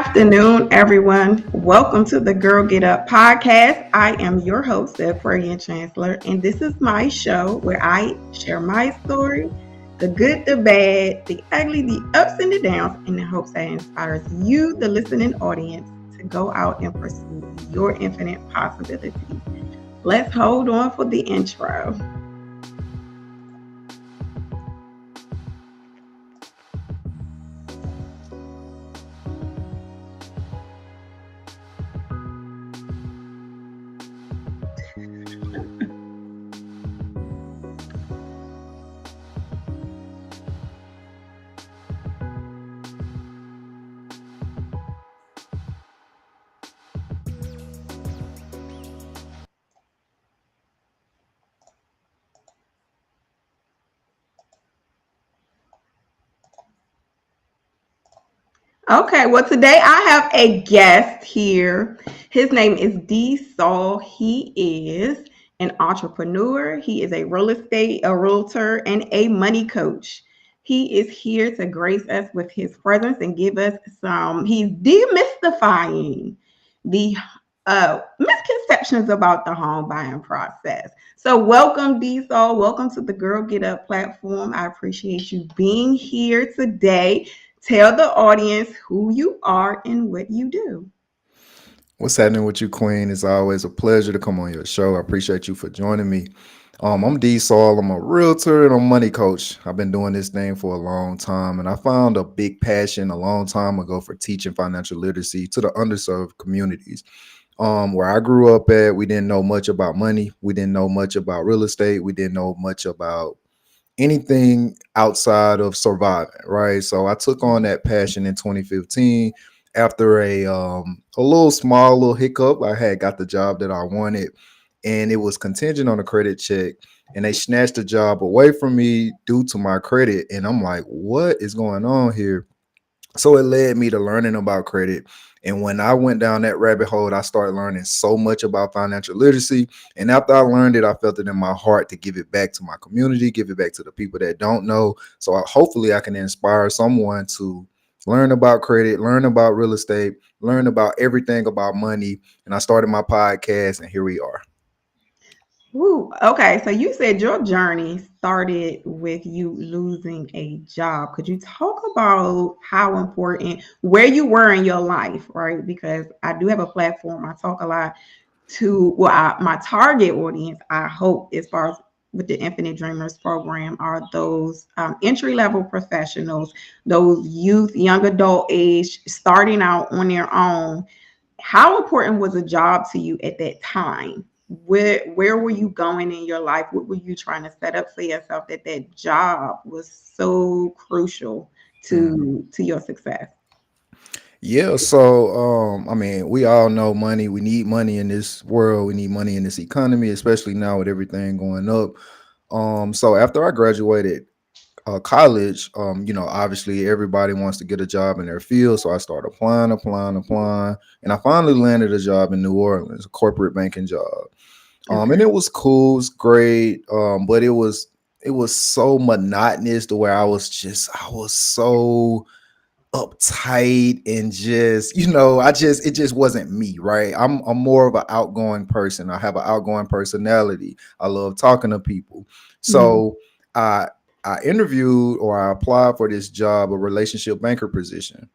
afternoon, everyone. Welcome to the Girl Get Up podcast. I am your host, the Aquarian Chancellor, and this is my show where I share my story, the good, the bad, the ugly, the ups and the downs, in the hopes that it inspires you, the listening audience, to go out and pursue your infinite possibilities. Let's hold on for the intro. Okay, well, today I have a guest here. His name is D. Saul. He is an entrepreneur. He is a real estate, a realtor, and a money coach. He is here to grace us with his presence and give us he's demystifying the misconceptions about the home buying process. So, welcome, D. Saul. Welcome to the Girl Get Up platform. I appreciate you being here today. Tell the audience who you are and what you do. What's happening with you, Queen? It's always a pleasure to come on your show. I appreciate you for joining me. I'm D. Saul. I'm a realtor and a money coach. I've been doing this thing for a long time, and I found a big passion a long time ago for teaching financial literacy to the underserved communities. Where I grew up at, we didn't know much about money. We didn't know much about real estate. We didn't know much about anything outside of surviving, right? So I took on that passion in 2015 after a little hiccup. I had got the job that I wanted, and it was contingent on a credit check, and they snatched the job away from me due to my credit. And I'm like, what is going on here? So it led me to learning about credit. And when I went down that rabbit hole, I started learning so much about financial literacy. And after I learned it, I felt it in my heart to give it back to my community, give it back to the people that don't know. So hopefully I can inspire someone to learn about credit, learn about real estate, learn about everything about money. And I started my podcast, and here we are. Ooh, okay, so you said your journey started with you losing a job. Could you talk about how important, where you were in your life, right? Because I do have a platform. I talk a lot to, my target audience, I hope, as far as with the Infinite Dreamers program, are those entry level professionals, those youth, young adult age, starting out on their own. How important was a job to you at that time? Where were you going in your life? What were you trying to set up for yourself that job was so crucial Mhm. to your success? Yeah, so I mean, we all know money. We need money in this world. We need money in this economy, especially now with everything going up. So after I graduated college, obviously everybody wants to get a job in their field. So I started applying, and I finally landed a job in New Orleans, a corporate banking job. And Okay. it was cool, it's great. But it was so monotonous to where I was so uptight and just it just wasn't me, right? I'm more of an outgoing person. I have an outgoing personality. I love talking to people. Mhm. So i I interviewed, or I applied for this job, a relationship banker position,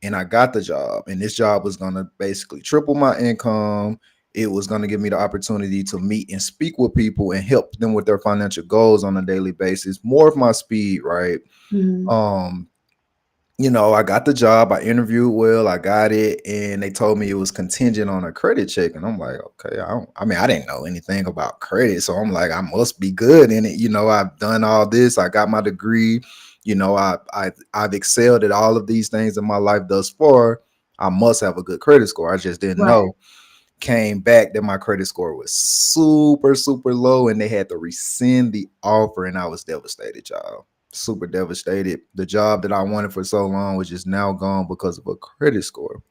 and I got the job. And this job was going to basically triple my income. It was going to give me the opportunity to meet and speak with people and help them with their financial goals on a daily basis, more of my speed, right? Mhm. um I got the job, I interviewed well, I got it, and they told me it was contingent on a credit check. And I'm like, okay, I didn't know anything about credit. So I'm like, I must be good in it. I've done all this, I got my degree, I've excelled at all of these things in my life thus far. I must have a good credit score. I just didn't Right. know. Came back that my credit score was super, super low, and they had to rescind the offer, and I was devastated, y'all. Super devastated. The job that I wanted for so long was just now gone because of a credit score.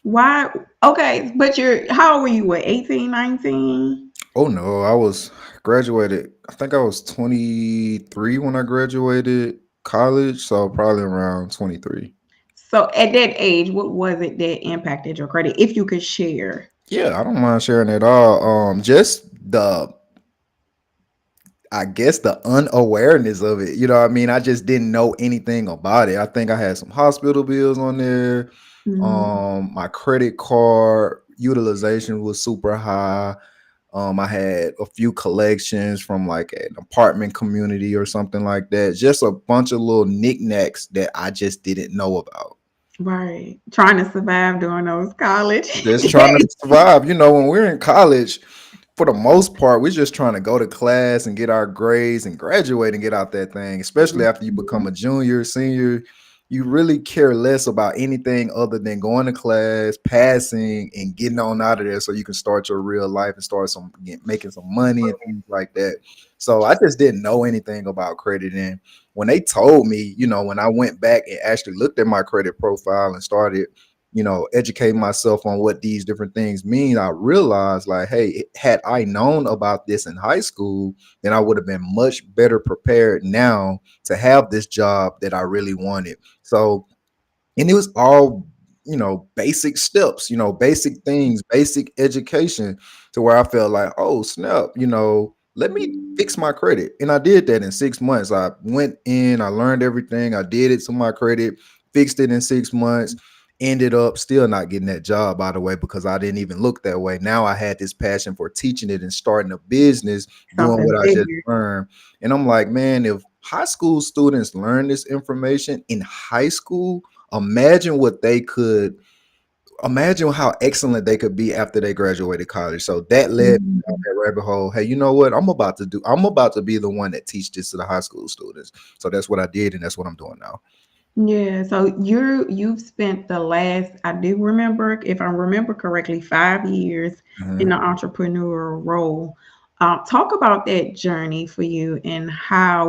Why? Okay, but how old were you? What, 18, 19? Oh no, I was graduated. I think I was 23 when I graduated college, so probably around 23. So at that age, what was it that impacted your credit, if you could share? Yeah, I don't mind sharing it all. Just the, I guess, the unawareness of it. You know what I mean? I just didn't know anything about it. I think I had some hospital bills on there. Mhm. My credit card utilization was super high. I had a few collections from like an apartment community or something like that. Just a bunch of little knickknacks that I just didn't know about. Right. Trying to survive during those college. Just trying to survive. You know, when we're in college, for the most part, we're just trying to go to class and get our grades and graduate and get out that thing. Especially after you become Mhm. a junior, senior, you really care less about anything other than going to class, passing, and getting on out of there so you can start your real life and start making some money and things like that. So I just didn't know anything about credit. And when they told me, you know, when I went back and actually looked at my credit profile and started, you know, educate myself on what these different things mean, I realized like, hey, had I known about this in high school, then I would have been much better prepared now to have this job that I really wanted. So, and it was all, you know, basic steps, you know, basic things, basic education, to where I felt like, oh snap, you know, let me fix my credit. And I did that in 6 months. I went in, I learned everything, I did it to my credit, fixed it in 6 months. Ended up still not getting that job, by the way, because I didn't even look that way. Now I had this passion for teaching it and starting a business, doing Something what I just bigger. learned. And I'm like, man, if high school students learn this information in high school, imagine what they could, imagine how excellent they could be after they graduated college. So that led me down Mhm. that rabbit hole. Hey, you know what? I'm about to be the one that teach this to the high school students. So that's what I did, and that's what I'm doing now. Yeah, so you've spent the last, I do remember, if I remember correctly, 5 years in the Mhm. entrepreneurial role. Talk about that journey for you and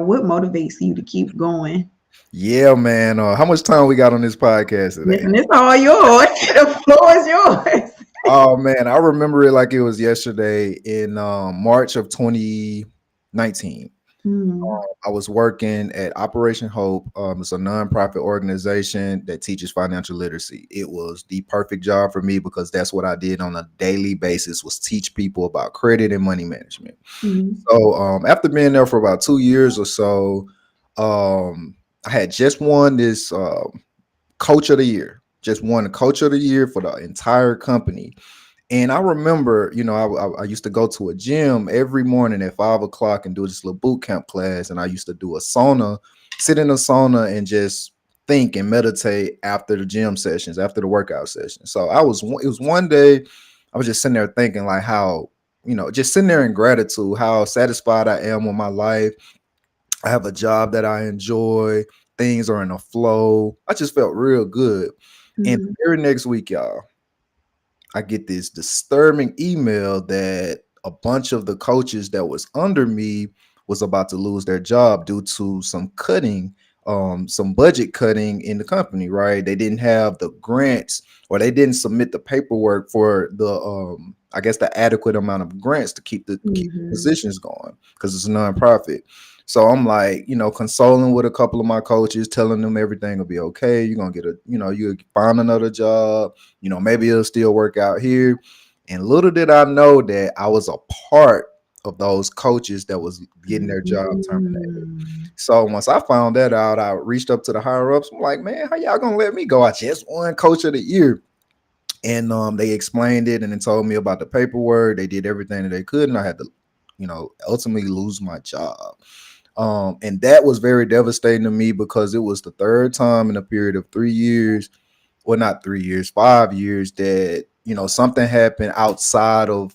what motivates you to keep going. Yeah, man. How much time we got on this podcast today? Listen, it's all yours. The floor is yours. Oh man, I remember it like it was yesterday in March of 2019. Mm, I was working at Operation Hope. It's a nonprofit organization that teaches financial literacy. It was the perfect job for me because that's what I did on a daily basis, was teach people about credit and money management. mm, So after being there for about 2 years or so, I had just won this coach of the year. Just won the coach of the year for the entire company. And I remember, you know, I used to go to a gym every morning at 5 o'clock and do this little boot camp class. And I used to do a sauna, sit in a sauna and just think and meditate after the gym sessions, after the workout sessions. So it was one day I was just sitting there thinking like how, you know, just sitting there in gratitude, how satisfied I am with my life. I have a job that I enjoy. Things are in a flow. I just felt real good. And the mm, very next week, y'all, I get this disturbing email that a bunch of the coaches that was under me was about to lose their job due to some cutting, some budget cutting in the company, right? They didn't have the grants, or they didn't submit the paperwork for the I guess the adequate amount of grants to keep the mhm, positions going because it's a nonprofit. So I'm like, you know, consoling with a couple of my coaches, telling them everything will be okay. You're gonna get a, you know, you find another job, you know, maybe it'll still work out here. And little did I know that I was a part of those coaches that was getting their job terminated. mm, So once I found that out, I reached up to the higher ups. I'm like, man, how y'all gonna let me go? I just won coach of the year. And they explained it and then told me about the paperwork. They did everything that they could, and I had to, you know, ultimately lose my job. And that was very devastating to me because it was the third time in a period of 3 years, well, not 3 years, 5 years, that, you know, something happened outside of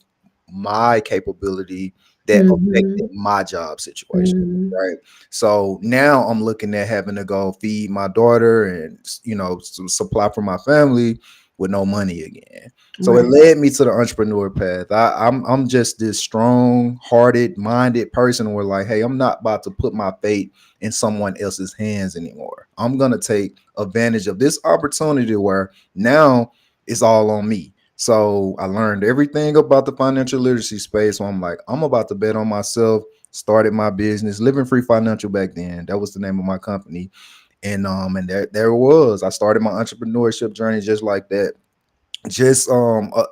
my capability that affected mhm, my job situation. mhm. Right. So now I'm looking at having to go feed my daughter and, you know, supply for my family with no money again. So it Right. led me to the entrepreneur path. I'm just this strong hearted, minded person where like, hey, I'm not about to put my fate in someone else's hands anymore. I'm gonna take advantage of this opportunity where now it's all on me. So I learned everything about the financial literacy space. So I'm like, I'm about to bet on myself. Started my business, Living Free Financial back then. That was the name of my company. And there it was. I started my entrepreneurship journey just like that. Just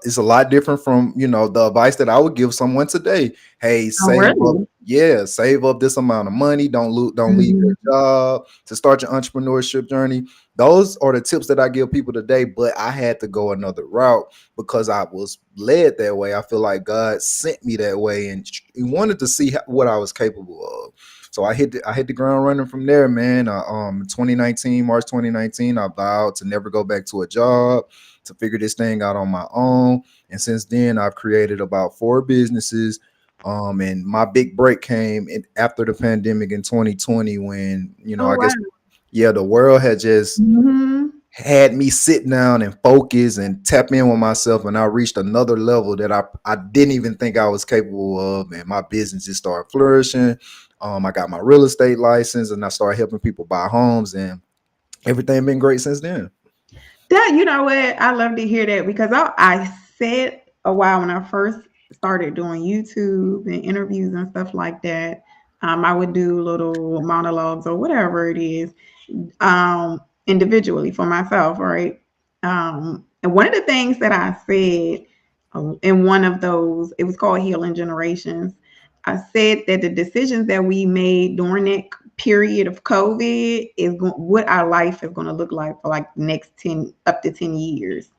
it's a lot different from, the advice that I would give someone today. Hey, Oh, save up. really? Yeah, save up this amount of money. Don't leave your Mhm. job to start your entrepreneurship journey. Those are the tips that I give people today, but I had to go another route because I was led that way. I feel like God sent me that way, and he wanted to see what I was capable of. So I hit the ground running from there, man. 2019, March 2019, I vowed to never go back to a job, to figure this thing out on my own. And since then, I've created about 4 businesses. And my big break came after the pandemic in 2020, when, Oh, I wow. guess, yeah, the world had just Mhm. had me sit down and focus and tap in with myself, and I reached another level that I didn't even think I was capable of, and my business just started flourishing. I got my real estate license, and I started helping people buy homes, and everything been great since then. That, you know what? I love to hear that because I said a while when I first started doing YouTube and interviews and stuff like that. I would do little monologues or whatever it is, individually for myself, right? And one of the things that I said in one of those, it was called Healing Generations. I said that the decisions that we made during that period of COVID is what our life is going to look like for like the next 10 up to 10 years.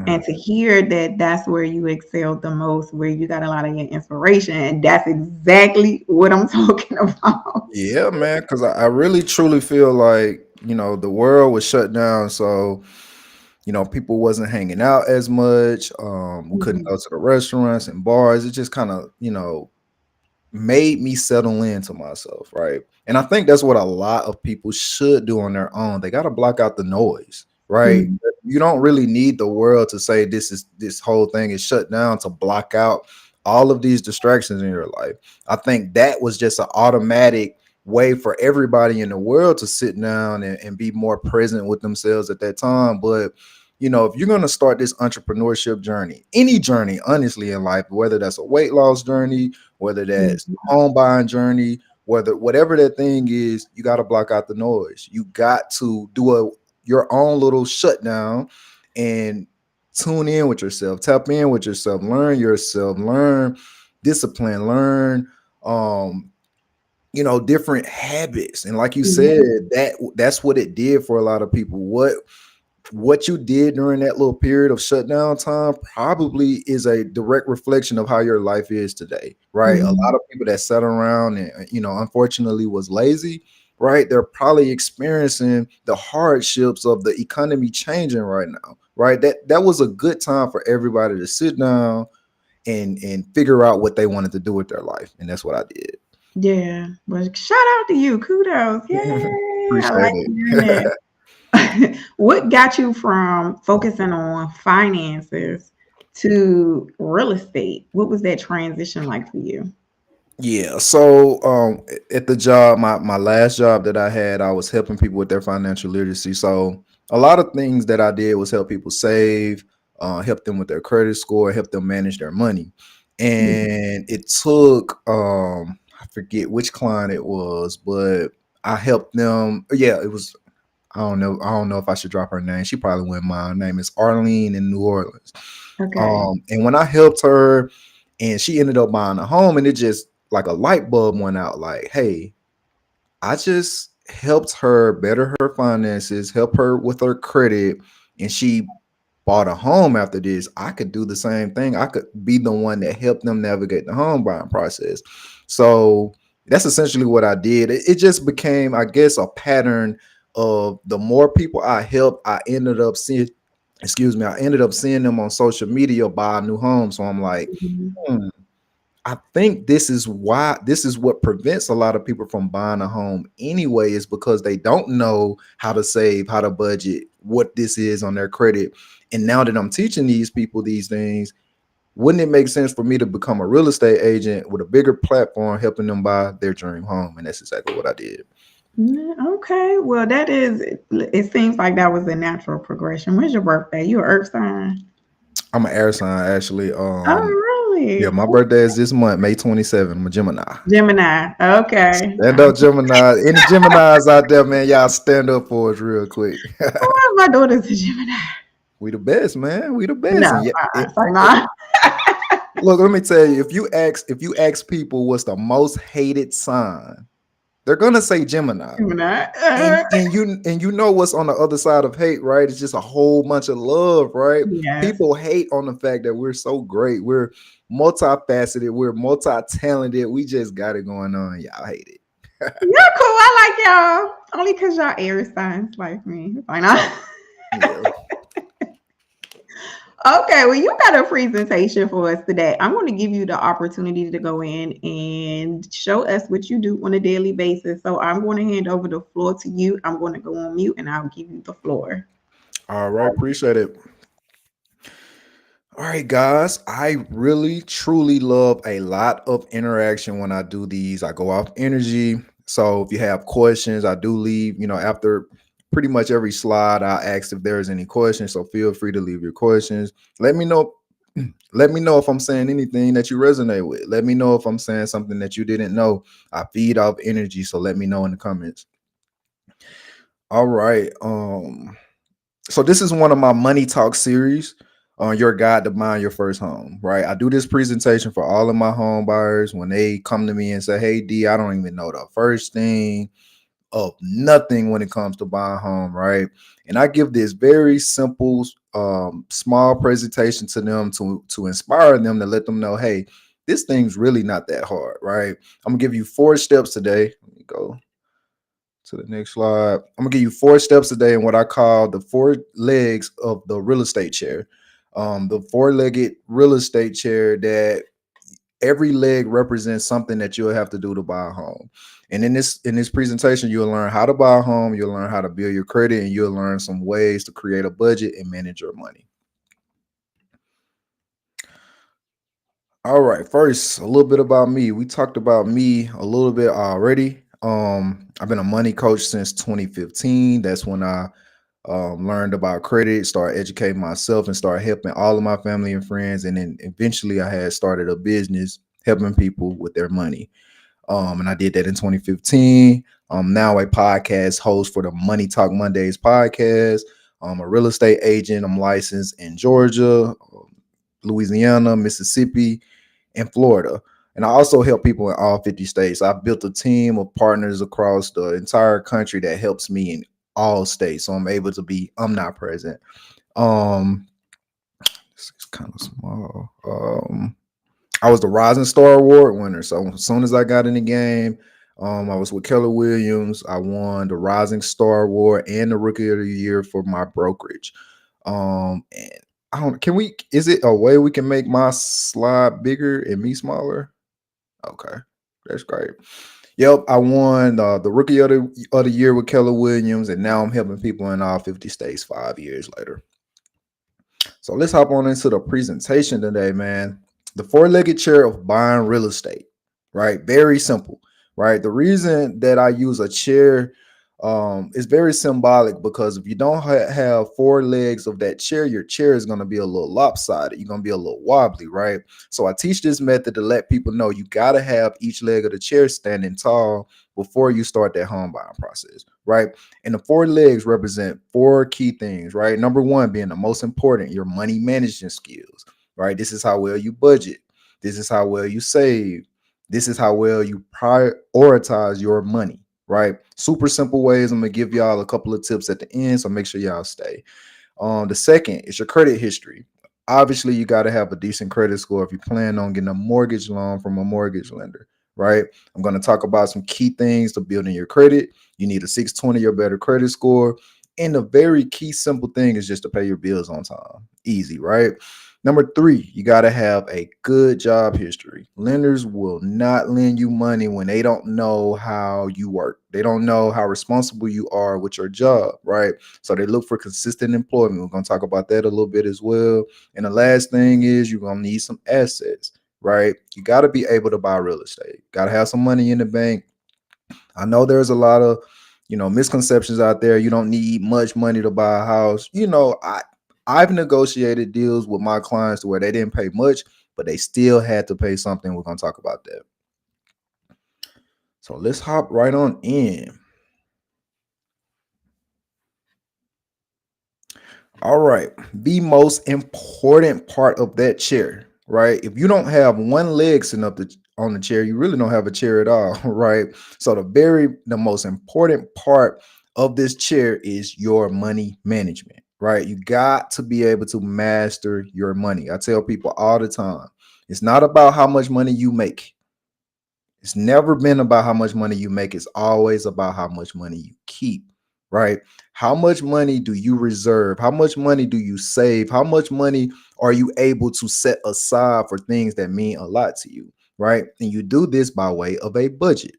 And Mhm. to hear that that's where you excelled the most, where you got a lot of your inspiration, and that's exactly what I'm talking about. Yeah, man, because I really truly feel like, the world was shut down. So, people wasn't hanging out as much. We couldn't Mhm. go to the restaurants and bars. It just kind of, made me settle into myself, right? And I think that's what a lot of people should do on their own. They got to block out the noise, right? Mhm. You don't really need the world to say this whole thing is shut down to block out all of these distractions in your life. I think that was just an automatic way for everybody in the world to sit down and be more present with themselves at that time. But if you're going to start this entrepreneurship journey, any journey, honestly, in life, whether that's a weight loss journey, whether that's Mhm. home buying journey, whatever that thing is, you got to block out the noise. You got to do your own little shutdown and tune in with yourself, tap in with yourself, learn discipline, learn different habits. And like you said, Mhm. that's what it did for a lot of people. What you did during that little period of shutdown time probably is a direct reflection of how your life is today, right? A lot Mhm. of people that sat around and, unfortunately was lazy, right? They're probably experiencing the hardships of the economy changing right now, right? That was a good time for everybody to sit down and figure out what they wanted to do with their life. And that's what I did. Yeah. Well, shout out to you. Kudos. Yay. I Appreciate like hearing it. that. What got you from focusing on finances to real estate? What was that transition like for you? Yeah. So at the job, my last job that I had, I was helping people with their financial literacy. So a lot of things that I did was help people save, help them with their credit score, help them manage their money. And it took I forget which client it was, but I helped them. Yeah, it was, I don't know if I should drop her name. She probably wouldn't mind. Her name is Arlene in New Orleans. Okay. And when I helped her and she ended up buying a home, and it just like a light bulb went out, like, hey, I just helped her better her finances, help her with her credit, and she bought a home after this. I could do the same thing. I could be the one that helped them navigate the home buying process. So that's essentially what I did. It just became, I guess, a pattern of the more people I helped, I ended up seeing, excuse me, I ended up seeing them on social media buy a new home. So I'm like, Mhm. hmm, I think this is what prevents a lot of people from buying a home anyway, is because they don't know how to save, how to budget, what this is on their credit. And now that I'm teaching these people these things, wouldn't it make sense for me to become a real estate agent with a bigger platform helping them buy their dream home? And that's exactly what I did. Okay. Well, that is, it seems like that was a natural progression. When's your birthday? You an earth sign? I'm an air sign actually. Oh, Yeah, Really? my birthday is this month, May 27th. I'm a Gemini. Gemini. Okay. Stand up, Gemini. Any Geminis out there, man, y'all stand up for us real quick. Oh, my daughter's a Gemini. We the best, man. We the No, best. And yeah, so not look, let me tell you, if you ask people what's the most hated sign, they're gonna say Gemini. Gemini. And you know what's on the other side of hate, right? It's just a whole bunch of love, right? Yes. People hate on the fact that we're so great. We're multifaceted, we're multi-talented. We just got it going on. Y'all hate it. You're cool. I like y'all. Only because y'all air signs like me. Why not? Yeah. Okay, well, you got a presentation for us today. I'm going to give you the opportunity to go in and show us what you do on a daily basis. So I'm going to hand over the floor to you. I'm going to go on mute and I'll give you the floor. All right, appreciate it. All right, guys. I really, truly love a lot of interaction when I do these. I go off energy. So if you have questions, I do leave, after pretty much every slide, I ask if there's any questions. So feel free to leave your questions. Let me know. Let me know if I'm saying anything that you resonate with. Let me know if I'm saying something that you didn't know. I feed off energy. So let me know in the comments. All right. So this is one of my money talk series on your guide to buying your first home, right? I do this presentation for all of my home buyers when they come to me and say, "Hey D, I don't even know the first thing of nothing when it comes to buying a home," right? And I give this very simple small presentation to them to inspire them, to let them know, hey, this thing's really not that hard, right? I'm gonna give you 4 steps today. Let me go to the next slide. I'm gonna give you 4 steps a day in what I call the 4 legs of the real estate chair. The 4-legged real estate chair that every leg represents something that you'll have to do to buy a home. And in this presentation, you'll learn how to buy a home, you'll learn how to build your credit, and you'll learn some ways to create a budget and manage your money. All right, first, a little bit about me. We talked about me a little bit already. I've been a money coach since 2015. That's when I learned about credit, started educating myself, and started helping all of my family and friends. And then eventually, I had started a business helping people with their money. And I did that in 2015. I'm now a podcast host for the Money Talk Mondays podcast. I'm a real estate agent. I'm licensed in Georgia, Louisiana, Mississippi, and Florida. And I also help people in all 50 states. I've built a team of partners across the entire country that helps me in all states. So I'm able to be omnipresent. Um, this is kind of small. I was the Rising Star Award winner. So as soon as I got in the game, I was with Keller Williams. I won the Rising Star Award and the Rookie of the Year for my brokerage. And I don't. Can we? Is it a way we can make my slide bigger and me smaller? Okay, that's great. Yep, I won the Rookie of the Year with Keller Williams, and now I'm helping people in all 50 states 5 years later. So let's hop on into the presentation today, man. The 4-legged chair of buying real estate, right? Very simple, right? The reason that I use a chair is very symbolic because if you don't have 4 legs of that chair, your chair is going to be a little lopsided. You're going to be a little wobbly, right? So I teach this method to let people know you got to have each leg of the chair standing tall before you start that home buying process, right? And the 4 legs represent 4 key things, right? Number one being the most important, your money management skills, right? This is how well you budget. This is how well you save. This is how well you prioritize your money, right? Super simple ways. I'm going to give y'all a couple of tips at the end, so make sure y'all stay. The second is your credit history. Obviously, you got to have a decent credit score if you plan on getting a mortgage loan from a mortgage lender, right? I'm going to talk about some key things to building your credit. You need a 620 or better credit score. And the very key simple thing is just to pay your bills on time. Easy, right? Number 3, you got to have a good job history. Lenders will not lend you money when they don't know how you work. They don't know how responsible you are with your job, right? So they look for consistent employment. We're going to talk about that a little bit as well. And the last thing is you're going to need some assets, right? You got to be able to buy real estate. Got to have some money in the bank. I know there's a lot of, misconceptions out there. You don't need much money to buy a house. I've negotiated deals with my clients where they didn't pay much, but they still had to pay something. We're going to talk about that. So let's hop right on in. All right. The most important part of that chair, right? If you don't have one leg sitting up on the chair, you really don't have a chair at all, right? So the most important part of this chair is your money management, right? You got to be able to master your money. I tell people all the time, it's not about how much money you make. It's never been about how much money you make. It's always about how much money you keep, right? How much money do you reserve? How much money do you save? How much money are you able to set aside for things that mean a lot to you, right? And you do this by way of a budget.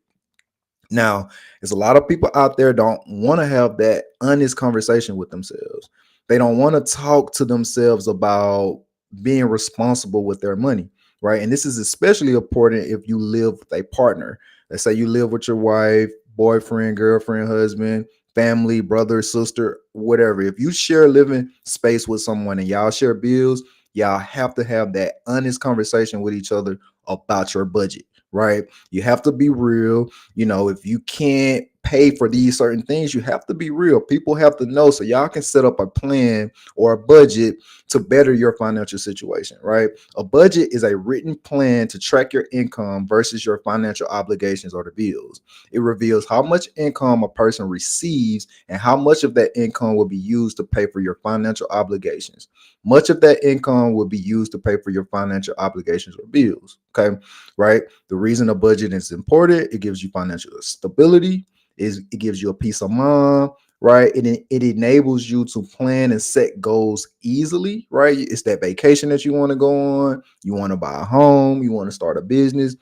Now, there's a lot of people out there don't want to have that honest conversation with themselves. They don't want to talk to themselves about being responsible with their money, right? And this is especially important if you live with a partner. Let's say you live with your wife, boyfriend, girlfriend, husband, family, brother, sister, whatever. If you share living space with someone and y'all share bills, y'all have to have that honest conversation with each other about your budget, right? You have to be real. If you can't pay for these certain things, you have to be real. People have to know so y'all can set up a plan or a budget to better your financial situation, right? A budget is a written plan to track your income versus your financial obligations or the bills. It reveals how much income a person receives and how much of that income will be used to pay for your financial obligations. Much of that income will be used to pay for your financial obligations or bills, okay? Right? The reason a budget is important, it gives you financial stability, it gives you a peace of mind, right? It enables you to plan and set goals easily, right? It's that vacation that you want to go on, you want to buy a home, you want to start a business.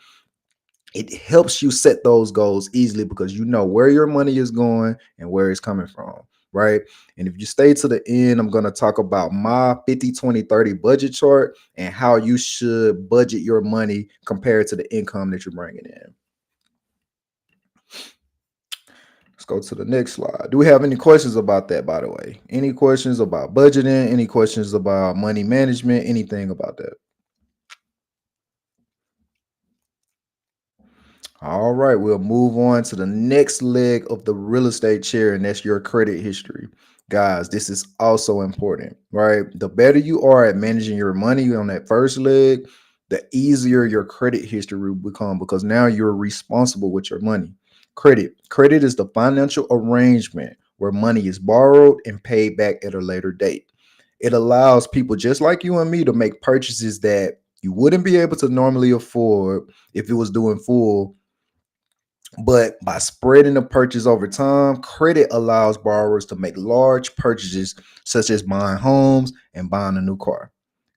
It helps you set those goals easily because you know where your money is going and where it's coming from, right? And if you stay to the end, I'm going to talk about my 50-20-30 budget chart and how you should budget your money compared to the income that you're bringing in. Let's go to the next slide. Do we have any questions about that, by the way? Any questions about budgeting? Any questions about money management? Anything about that? All right, we'll move on to the next leg of the real estate chair, and that's your credit history. Guys, this is also important, right? The better you are at managing your money on that first leg, the easier your credit history will become because now you're responsible with your money. Credit is the financial arrangement where money is borrowed and paid back at a later date. It allows people just like you and me to make purchases that you wouldn't be able to normally afford if it was doing full, but by spreading the purchase over time, credit allows borrowers to make large purchases, such as buying homes and buying a new car.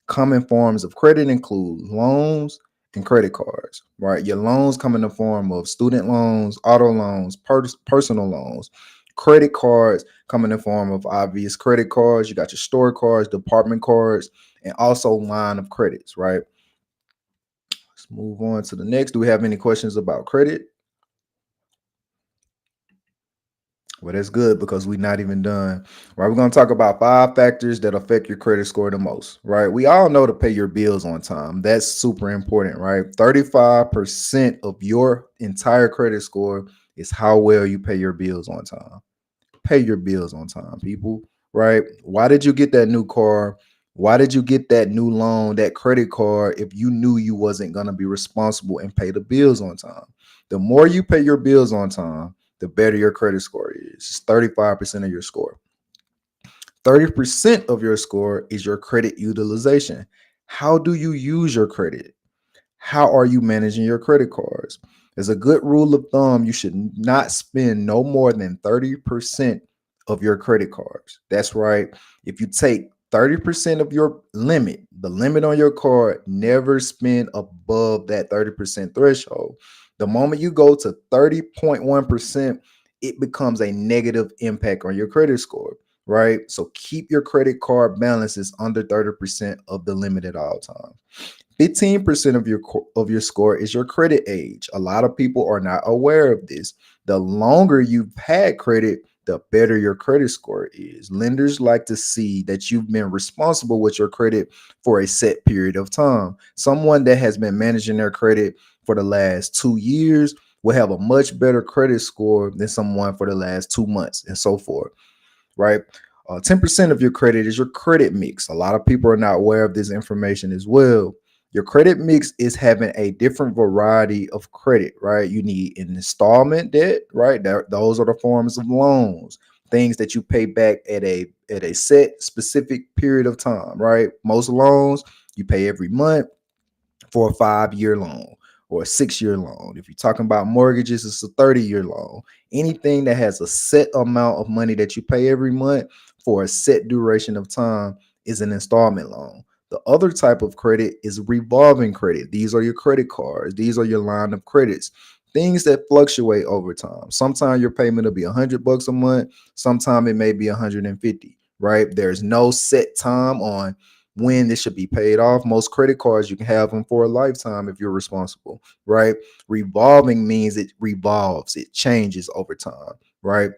Common forms of credit include loans and credit cards, right? Your loans come in the form of student loans, auto loans, personal loans. Credit cards come in the form of obvious credit cards. You got your store cards, department cards, and also line of credits, right? Let's move on to the next. Do we have any questions about credit? Well, that's good because we're not even done. Right. We're going to talk about 5 factors that affect your credit score the most. Right. We all know to pay your bills on time. That's super important. Right. 35% of your entire credit score is how well you pay your bills on time. Pay your bills on time, people. Right. Why did you get that new car? Why did you get that new loan, that credit card, if you knew you wasn't going to be responsible and pay the bills on time? The more you pay your bills on time, the better your credit score is. It's 35% of your score. 30% of your score is your credit utilization. How do you use your credit? How are you managing your credit cards? As a good rule of thumb, you should not spend no more than 30% of your credit cards. That's right. If you take 30% of your limit, the limit on your card, never spend above that 30% threshold. The moment you go to 30.1%, it becomes a negative impact on your credit score, right? So keep your credit card balances under 30% of the limit at all times. 15% of your score is your credit age. A lot of people are not aware of this. The longer you've had credit, the better your credit score is. Lenders like to see that you've been responsible with your credit for a set period of time. Someone that has been managing their credit for the last 2 years will have a much better credit score than someone for the last 2 months, and so forth, right? 10% of your credit is your credit mix. A lot of people are not aware of this information as well. Your credit mix is having a different variety of credit, right? You need an installment debt, right? Those are the forms of loans, things that you pay back at a set specific period of time, right? Most loans you pay every month for a 5 year loan or a 6 year loan. If you're talking about mortgages, it's a 30-year loan. Anything that has a set amount of money that you pay every month for a set duration of time is an installment loan. The other type of credit is revolving credit. These are your credit cards, these are your line of credits. Things that fluctuate over time. Sometimes your payment will be $100 a month, sometimes it may be 150, right? There's no set time on when this should be paid off. Most credit cards, you can have them for a lifetime if you're responsible, right? Revolving means it revolves, it changes over time, right?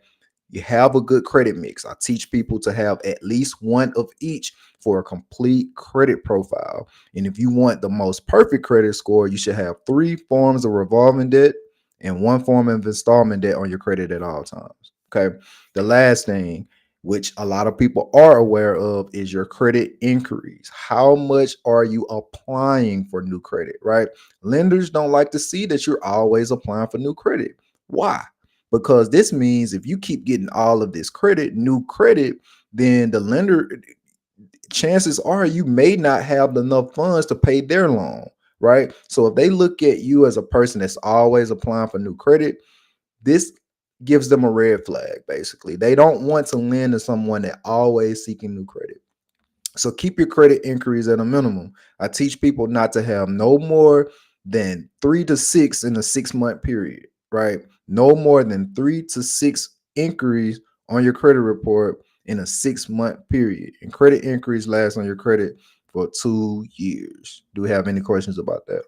You have a good credit mix. I teach people to have at least one of each for a complete credit profile. And if you want the most perfect credit score, you should have three forms of revolving debt and one form of installment debt on your credit at all times. Okay. The last thing, which a lot of people are aware of, is your credit inquiries. How much are you applying for new credit, right? Lenders don't like to see that you're always applying for new credit. Why? Because this means if you keep getting all of this credit, new credit, then the lender, chances are you may not have enough funds to pay their loan, right? So if they look at you as a person that's always applying for new credit, this gives them a red flag. Basically, they don't want to lend to someone that always seeking new credit. So keep your credit inquiries at a minimum. I teach people not to have no more than 3 to 6 in a 6 month period, right? No more than 3 to 6 inquiries on your credit report in a 6 month period. And credit inquiries last on your credit for 2 years. Do we have any questions about that?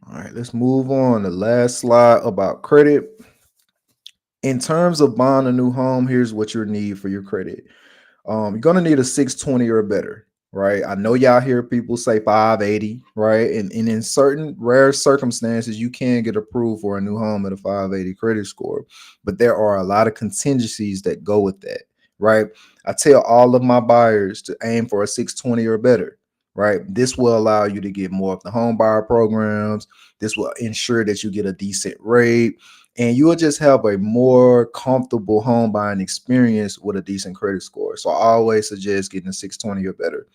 All right, let's move on. The last slide about credit. In terms of buying a new home, here's what you need for your credit. You're gonna need a 620 or better, right? I know y'all hear people say 580, right? And in certain rare circumstances, you can get approved for a new home at a 580 credit score, but there are a lot of contingencies that go with that, right? I tell all of my buyers to aim for a 620 or better, right? This will allow you to get more of the home buyer programs. This will ensure that you get a decent rate and you will just have a more comfortable home buying experience with a decent credit score. So I always suggest getting a 620 or better,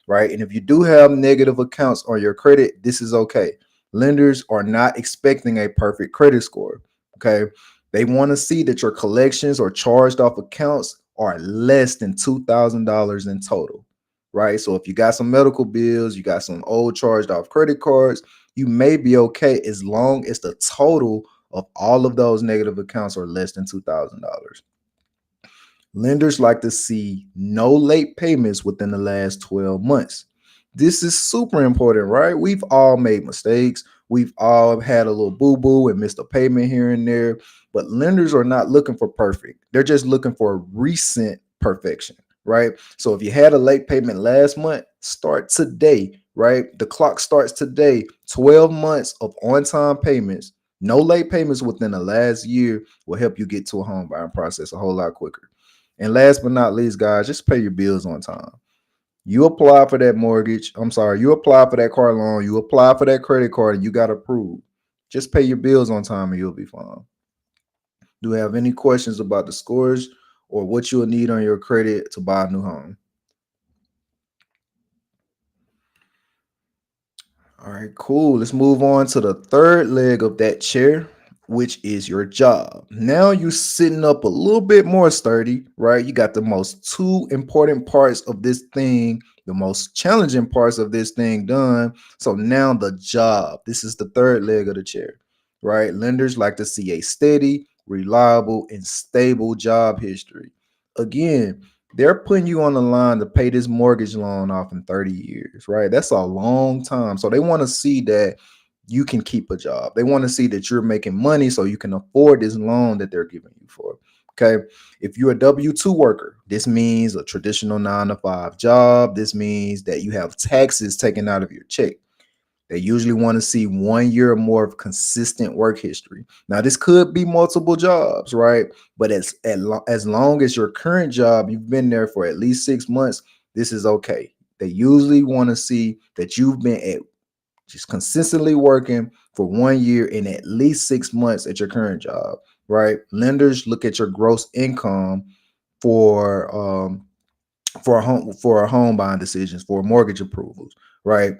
right? And if you do have negative accounts on your credit, this is okay. Lenders are not expecting a perfect credit score, okay? They want to see that your collections or charged off accounts are less than $2,000 in total, right? So if you got some medical bills, you got some old charged off credit cards, you may be okay as long as the total of all of those negative accounts are less than $2,000. Lenders like to see no late payments within the last 12 months. This is super important, right? We've all made mistakes. We've all had a little boo boo and missed a payment here and there. But lenders are not looking for perfect, they're just looking for recent perfection, right? So if you had a late payment last month, start today, right? The clock starts today. 12 months of on time payments, no late payments within the last year will help you get to a home buying process a whole lot quicker. And last but not least, guys, just pay your bills on time. You apply for that mortgage. I'm sorry, you apply for that car loan, you apply for that credit card, and you got approved. Just pay your bills on time and you'll be fine. Do you have any questions about the scores or what you'll need on your credit to buy a new home? All right, cool. Let's move on to the third leg of that chair, which is your job. Now you're sitting up a little bit more sturdy, right? You got the most two important parts of this thing, the most challenging parts of this thing done. So now the job. This is the third leg of the chair, right? Lenders like to see a steady, reliable, and stable job history. Again, they're putting you on the line to pay this mortgage loan off in 30 years, right? That's a long time. So they want to see that you can keep a job. They want to see that you're making money so you can afford this loan that they're giving you for. Okay. If you're a W-2 worker, this means a traditional 9 to 5 job. This means that you have taxes taken out of your check. They usually want to see 1 year or more of consistent work history. Now, this could be multiple jobs, right? But as long as your current job, you've been there for at least 6 months, this is okay. They usually want to see that you've been at just consistently working for 1 year and at least 6 months at your current job, right? Lenders look at your gross income for home buying decisions, for mortgage approvals, right?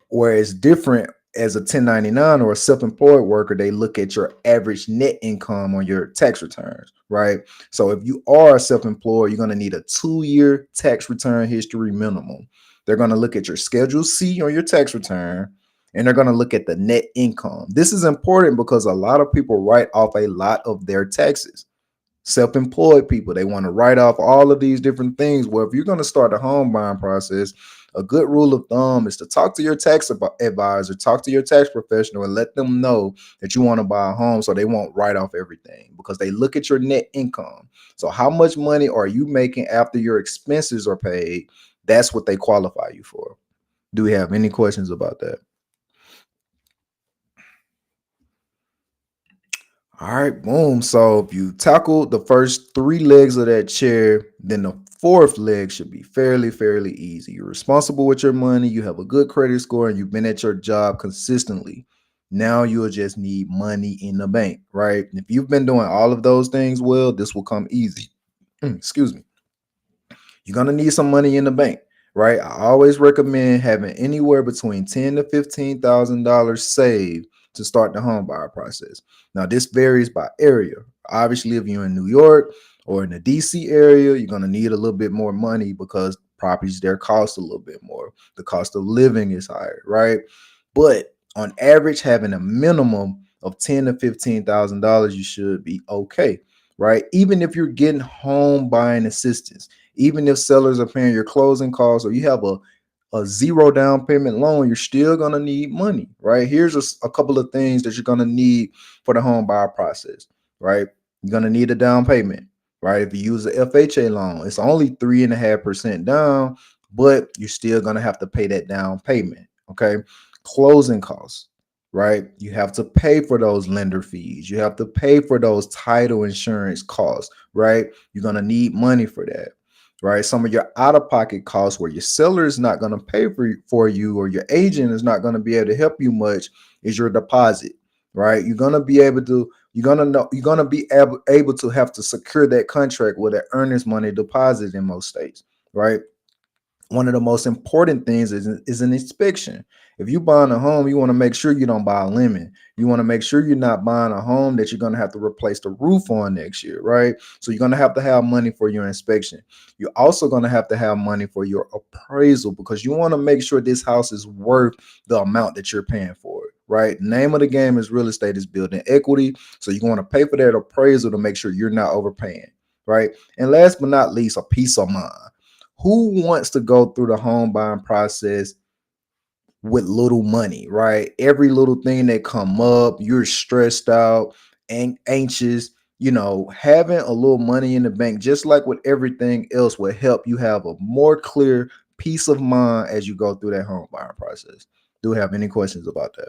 Whereas different as a 1099 or a self-employed worker, they look at your average net income on your tax returns, right? So if you are self-employed, you're going to need a 2-year tax return history minimum. They're going to look at your Schedule C on your tax return, and they're going to look at the net income. This is important because a lot of people write off a lot of their taxes. Self-employed people, they want to write off all of these different things. Well, if you're going to start the home buying process, a good rule of thumb is to talk to your tax advisor, talk to your tax professional, and let them know that you want to buy a home so they won't write off everything, because they look at your net income. So how much money are you making after your expenses are paid? That's what they qualify you for. Do we have any questions about that? All right, boom. So if you tackle the first 3 legs of that chair, then the fourth leg should be fairly easy. You're responsible with your money, you have a good credit score, and you've been at your job consistently. Now you'll just need money in the bank, right? If you've been doing all of those things well, this will come easy. Excuse me. You're gonna need some money in the bank, right? I always recommend having anywhere between $10,000 to $15,000 saved to start the home buyer process. Now, this varies by area. Obviously, if you're in New York or in the DC area, you're gonna need a little bit more money because properties there cost a little bit more. The cost of living is higher, right? But on average, having a minimum of $10,000 to $15,000, you should be okay, right? Even if you're getting home buying assistance, even if sellers are paying your closing costs, or you have a zero down payment loan, you're still going to need money, right? Here's a couple of things that you're going to need for the home buyer process, right? You're going to need a down payment, right? If you use a FHA loan, it's only 3.5% down, but you're still going to have to pay that down payment, okay? Closing costs, right? You have to pay for those lender fees. You have to pay for those title insurance costs, right? You're going to need money for that, right? Some of your out-of-pocket costs where your seller is not going to pay for you, or your agent is not going to be able to help you much, is your deposit, right? You're going to be able to, you're going to be able to have to secure that contract with an earnest money deposit in most states, right? One of the most important things is an inspection. If you buying a home, you want to make sure you don't buy a lemon. You want to make sure you're not buying a home that you're going to have to replace the roof on next year, right? So you're going to have money for your inspection. You're also going to have money for your appraisal, because you want to make sure this house is worth the amount that you're paying for it, right? Name of the game is real estate is building equity. So you're going to pay for that appraisal to make sure you're not overpaying, right? And last but not least, a peace of mind. Who wants to go through the home buying process with little money, right? Every little thing that come up, you're stressed out and anxious. Having a little money in the bank, just like with everything else, will help you have a more clear peace of mind as you go through that home buying process. Do we have any questions about that?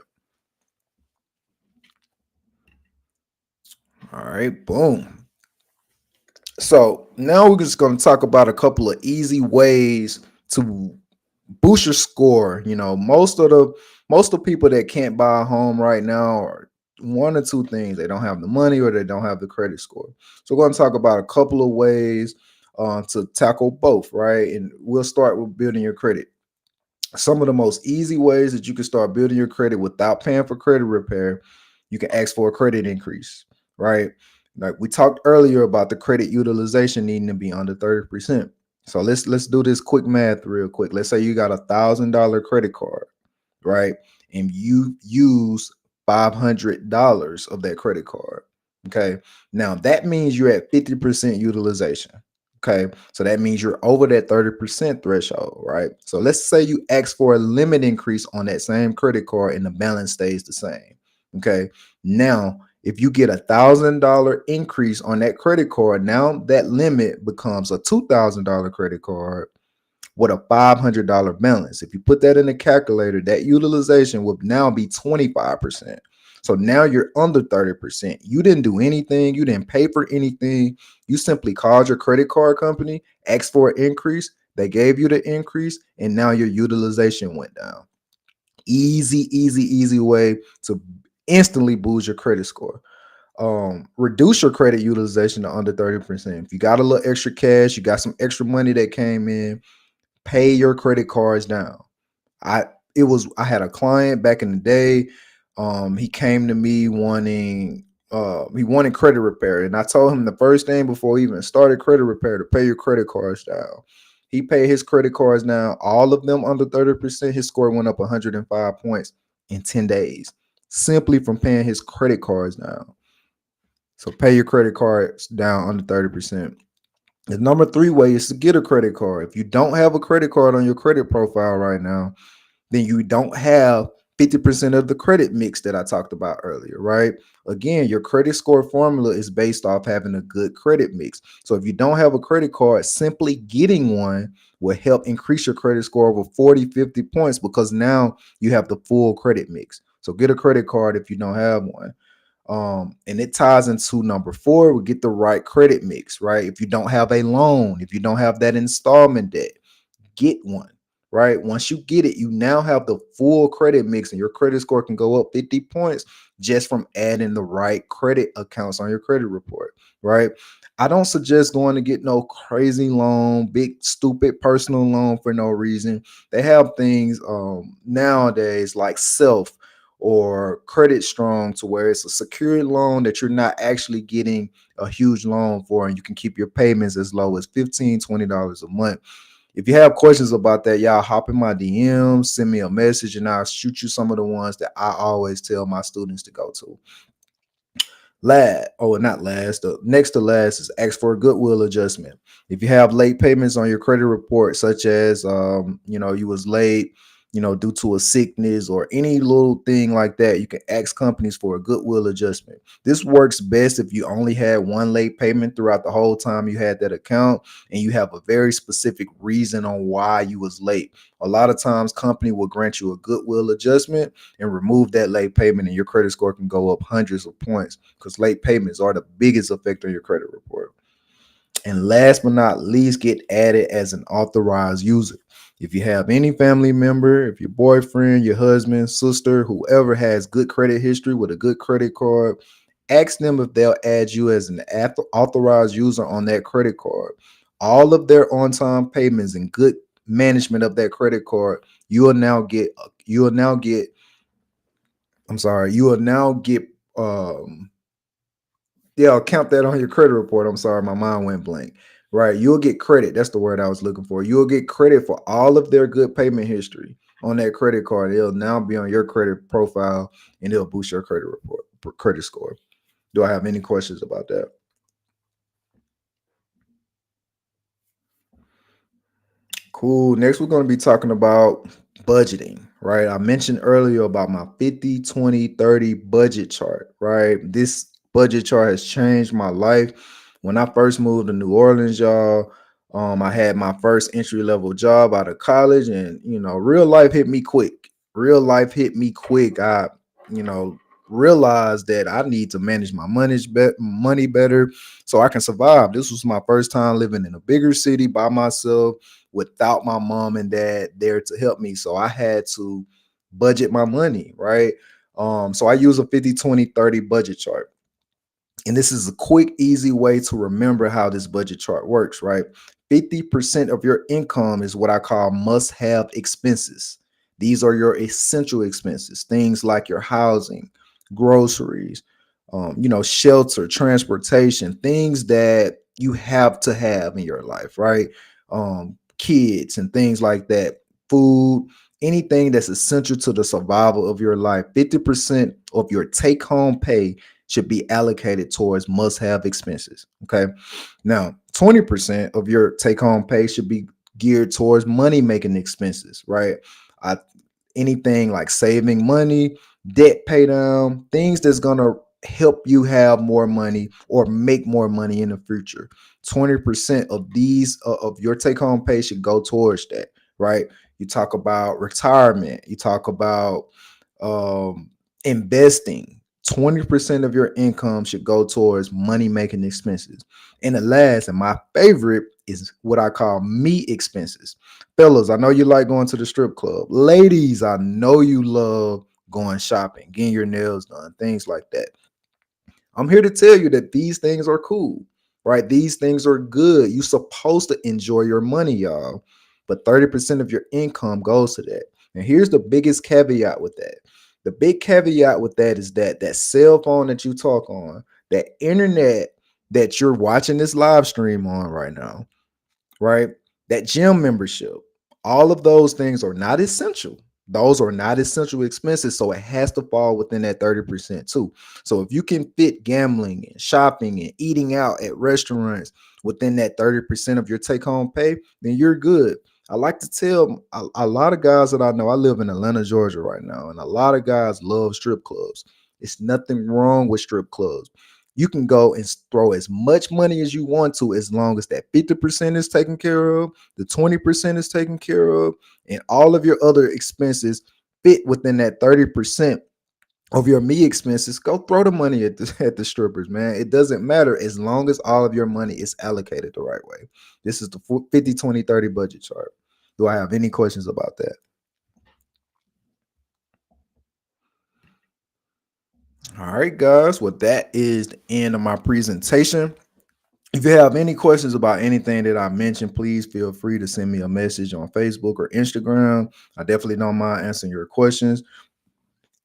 All right, boom. So now we're just going to talk about a couple of easy ways to boost your score. Most of the people that can't buy a home right now are one or two things: they don't have the money, or they don't have the credit score. So we're going to talk about a couple of ways to tackle both, right? And we'll start with building your credit. Some of the most easy ways that you can start building your credit without paying for credit repair: you can ask for a credit increase, right? Like we talked earlier about the credit utilization needing to be under 30%. So let's do this quick math real quick. Let's say you got $1,000 credit card, right? And you use $500 of that credit card. Okay. Now that means you're at 50% utilization. Okay. So that means you're over that 30% threshold, right? So let's say you ask for a limit increase on that same credit card and the balance stays the same. Okay. Now, if you get $1,000 increase on that credit card, now that limit becomes a $2,000 credit card with a $500 balance. If you put that in the calculator, that utilization would now be 25%. So now you're under 30%. You didn't do anything, you didn't pay for anything. You simply called your credit card company, asked for an increase, they gave you the increase, and now your utilization went down. Easy, easy, easy way to instantly boost your credit score. Reduce your credit utilization to under 30%. If you got a little extra cash, you got some extra money that came in, pay your credit cards down. I I had a client back in the day. He came to me wanting he wanted credit repair, and I told him the first thing before he even started credit repair to pay your credit cards down. He paid his credit cards down, all of them under 30%. His score went up 105 points in 10 days simply from paying his credit cards down. So pay your credit cards down under 30%. The number three way is to get a credit card. If you don't have a credit card on your credit profile right now, then you don't have 50% of the credit mix that I talked about earlier, right? Again, your credit score formula is based off having a good credit mix. So if you don't have a credit card, simply getting one will help increase your credit score over 40, 50 points because now you have the full credit mix. So get a credit card if you don't have one. And it ties into number four, we get the right credit mix, right? If you don't have a loan, if you don't have that installment debt, get one, right? Once you get it, you now have the full credit mix and your credit score can go up 50 points just from adding the right credit accounts on your credit report, right? I don't suggest going to get no crazy loan, big stupid personal loan for no reason. They have things nowadays like self or credit strong to where it's a secured loan that you're not actually getting a huge loan for, and you can keep your payments as low as $15, $20 a month. If you have questions about that, y'all hop in my DMs, send me a message, and I'll shoot you some of the ones that I always tell my students to go to. Not last, the next to last is ask for a goodwill adjustment. If you have late payments on your credit report, such as you was late, due to a sickness or any little thing like that, you can ask companies for a goodwill adjustment. This works best if you only had one late payment throughout the whole time you had that account and you have a very specific reason on why you was late. A lot of times company will grant you a goodwill adjustment and remove that late payment, and your credit score can go up hundreds of points because late payments are the biggest effect on your credit report. And last but not least, get added as an authorized user. If you have any family member, if your boyfriend, your husband, sister, whoever has good credit history with a good credit card, ask them if they'll add you as an authorized user on that credit card. All of their on-time payments and good management of that credit card, you will now get you will now get yeah, I'll count that on your credit report. I'm sorry, my mind went blank. Right. You'll get credit. That's the word I was looking for. You'll get credit for all of their good payment history on that credit card. It'll now be on your credit profile and it'll boost your credit score. Do I have any questions about that? Cool. Next, we're going to be talking about budgeting, right? I mentioned earlier about my 50, 20, 30 budget chart, right? This budget chart has changed my life. When I first moved to New Orleans, y'all, I had my first entry level job out of college, and real life hit me quick. Real life hit me quick. I, you know, realized that I need to manage my money better so I can survive. This was my first time living in a bigger city by myself without my mom and dad there to help me. So I had to budget my money, right? So I use a 50, 20, 30 budget chart. And this is a quick, easy way to remember how this budget chart works, right? 50% of your income is what I call must have expenses. These are your essential expenses, things like your housing, groceries, shelter, transportation, things that you have to have in your life, right? Kids and things like that, food, anything that's essential to the survival of your life. 50% of your take home pay should be allocated towards must have expenses. Okay. Now, 20% of your take home pay should be geared towards money making expenses, right? I, anything like saving money, debt pay down, things that's going to help you have more money or make more money in the future. 20% of these of your take home pay should go towards that, right? You talk about retirement, you talk about um, investing. 20% of your income should go towards money making expenses. And the last and my favorite is what I call me expenses. Fellas, I know you like going to the strip club. Ladies, I know you love going shopping, getting your nails done, things like that. I'm here to tell you that these things are cool, right? These things are good. You're supposed to enjoy your money, y'all. But 30% of your income goes to that. And here's the biggest caveat with that. The big caveat with that is that that cell phone that you talk on, that internet that you're watching this live stream on right now, right? That gym membership, all of those things are not essential. Those are not essential expenses. So it has to fall within that 30% too. So if you can fit gambling and shopping and eating out at restaurants within that 30% of your take home pay, then you're good. I like to tell a lot of guys that I know, I live in Atlanta, Georgia right now, and a lot of guys love strip clubs. It's nothing wrong with strip clubs. You can go and throw as much money as you want to, as long as that 50% is taken care of, the 20% is taken care of, and all of your other expenses fit within that 30% of your me expenses. Go throw the money at the strippers, man. It doesn't matter as long as all of your money is allocated the right way. This is the 50, 20, 30 budget chart. Do I have any questions about that? All right, guys. Well, that is the end of my presentation. If you have any questions about anything that I mentioned, please feel free to send me a message on Facebook or Instagram. I definitely don't mind answering your questions.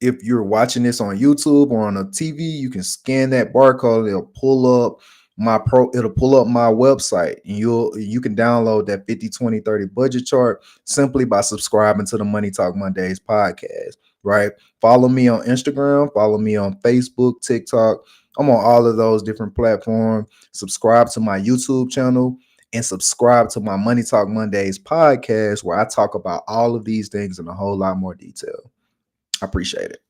If you're watching this on YouTube or on a TV, you can scan that barcode. It'll pull up my website, and you can download that 50, 20, 30 budget chart simply by subscribing to the Money Talk Mondays podcast, right? Follow me on Instagram, follow me on Facebook, TikTok. I'm on all of those different platforms. Subscribe to my YouTube channel and subscribe to my Money Talk Mondays podcast, where I talk about all of these things in a whole lot more detail. I appreciate it.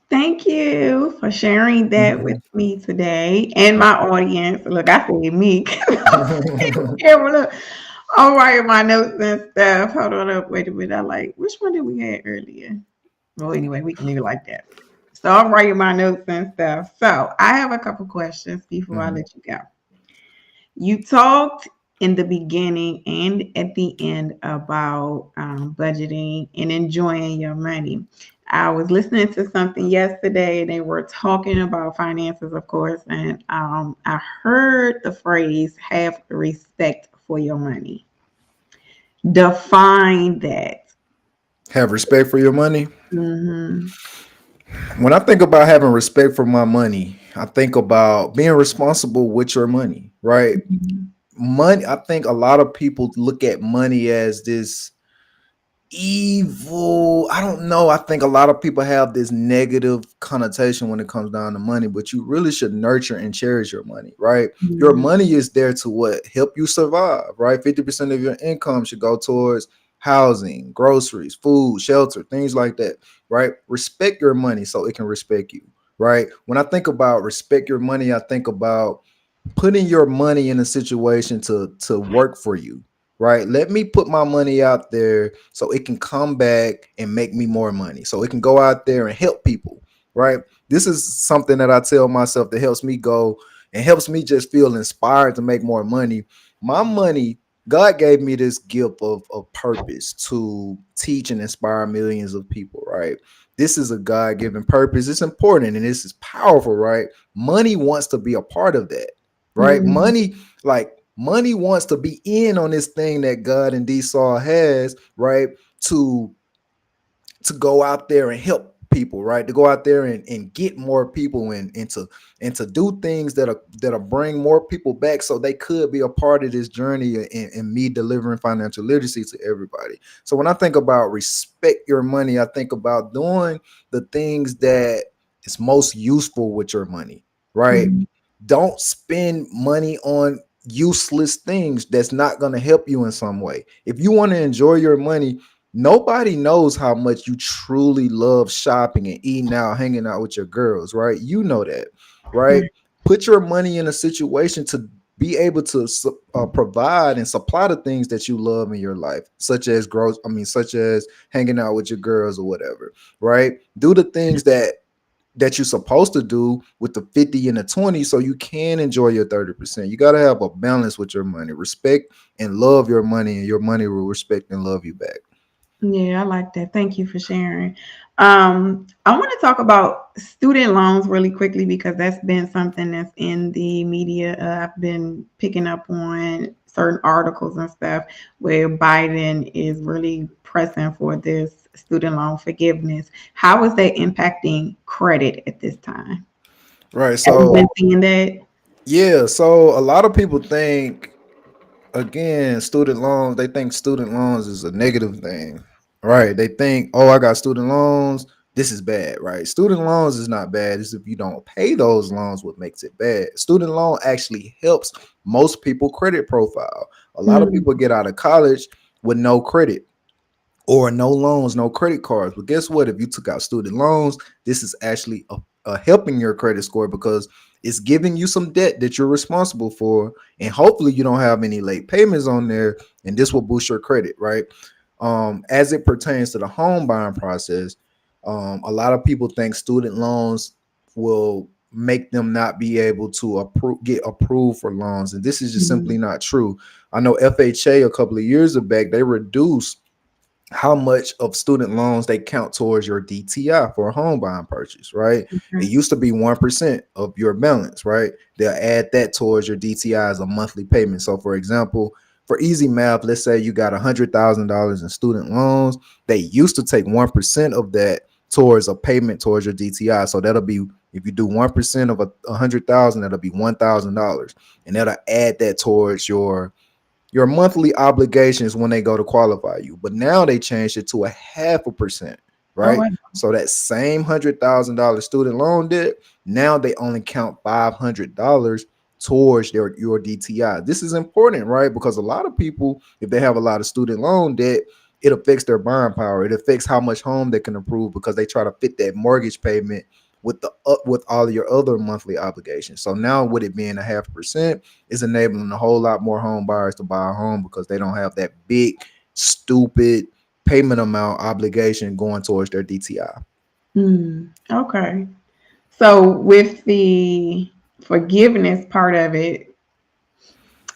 Thank you for sharing that with me today and my audience. Look, I said me. Camera, look. I'm writing my notes and stuff. Hold on up. Wait a minute. I like, which one did we have earlier? Well, anyway, we can leave it like that. So I'm writing my notes and stuff. So I have a couple questions before I Mhm. let you go. You talked in the beginning and at the end about budgeting and enjoying your money. I was listening to something yesterday. They were talking about finances, of course, and I heard the phrase "have respect for your money." Define that. Have respect for your money. Mm-hmm. When I think about having respect for my money, I think about being responsible with your money, right? Money, I think a lot of people look at money as this evil. I don't know. I think a lot of people have this negative connotation when it comes down to money, but you really should nurture and cherish your money, right? Your Mm-hmm. money is there to what? Help you survive, right? 50% of your income should go towards housing, groceries, food, shelter, things like that, right? Respect your money so it can respect you, right? When I think about respect your money, I think about putting your money in a situation to work for you, right? Let me put my money out there so it can come back and make me more money, so it can go out there and help people, right? This is something that I tell myself that helps me go and helps me just feel inspired to make more money. My money, God gave me this gift of purpose to teach and inspire millions of people, right? This is a God-given purpose. It's important and this is powerful, right? Money wants to be a part of that, right? Mm-hmm. Money wants to be in on this thing that God and Saul has, right? To go out there and help people, right? To go out there and get more people and to do things that'll bring more people back so they could be a part of this journey and me delivering financial literacy to everybody. So when I think about respect your money, I think about doing the things that is most useful with your money, right? Mhm. Don't spend money on useless things that's not going to help you in some way. If you want to enjoy your money, nobody knows how much you truly love shopping and eating out, hanging out with your girls, right? You know that, right? Put your money in a situation to be able to provide and supply the things that you love in your life, such as such as hanging out with your girls or whatever, right? Do the things that you're supposed to do with the 50 and the 20 so you can enjoy your 30%. You got to have a balance with your money. Respect and love your money, and your money will respect and love you back. Yeah, I like that. Thank you for sharing. I want to talk about student loans really quickly because that's been something that's in the media. I've been picking up on certain articles and stuff where Biden is really pressing for this student loan forgiveness. How is that impacting credit at this time? Right. Have you So, been seeing that? yeah. So, a lot of people think, again, student loans, they think student loans is a negative thing, right? They think, oh, I got student loans. This is bad, right? Student loans is not bad. It's if you don't pay those loans what makes it bad. Student loan actually helps most people credit profile. A lot of Mm, people get out of college with no credit or no loans, no credit cards. But guess what? If you took out student loans, this is actually helping your credit score because it's giving you some debt that you're responsible for, and hopefully you don't have any late payments on there, and this will boost your credit, right? As it pertains to the home buying process, a lot of people think student loans will make them not be able to get approved for loans, and this is just mm, simply not true. I know FHA a couple of years back they reduced how much of student loans they count towards your DTI for a home buying purchase, right? It okay. used to be 1% of your balance, right? They'll add that towards your DTI as a monthly payment. So, for example, for easy math, let's say you got $100,000 in student loans. They used to take 1% of that towards a payment towards your DTI. So that'll be, if you do 1% of a 100,000, that'll be $1,000, and that'll add that towards your monthly obligations when they go to qualify you. But now they changed it to a 0.5%, Oh, right? wow. So that same $100,000 student loan debt, now they only count $500 towards your DTI. This is important, right? Because a lot of people, if they have a lot of student loan debt, it affects their buying power. It affects how much home they can approve because they try to fit that mortgage payment with all of your other monthly obligations. So now with it being a 0.5%, is enabling a whole lot more home buyers to buy a home because they don't have that big, stupid payment amount obligation going towards their DTI. Okay. So with the forgiveness part of it,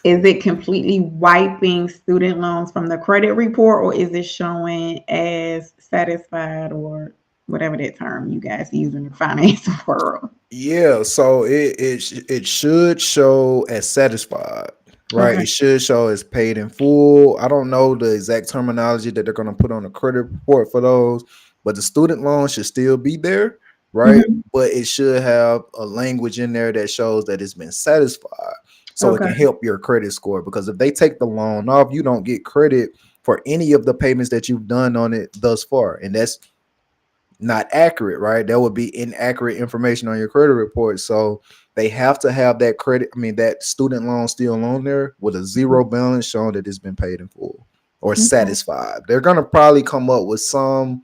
is it completely wiping student loans from the credit report or is it showing as satisfied or whatever that term you guys use in the finance world? Yeah, so it should show as satisfied, right? Okay. It should show as paid in full. I don't know the exact terminology that they're going to put on the credit report for those, but the student loan should still be there, right? Mhm. But it should have a language in there that shows that it's been satisfied, so it Okay. can help your credit score. Because if they take the loan off, you don't get credit for any of the payments that you've done on it thus far, and that's not accurate, right? That would be inaccurate information on your credit report. So they have to have that credit, that student loan still on there with a zero balance showing that it's been paid in full or Okay. satisfied. They're gonna probably come up with some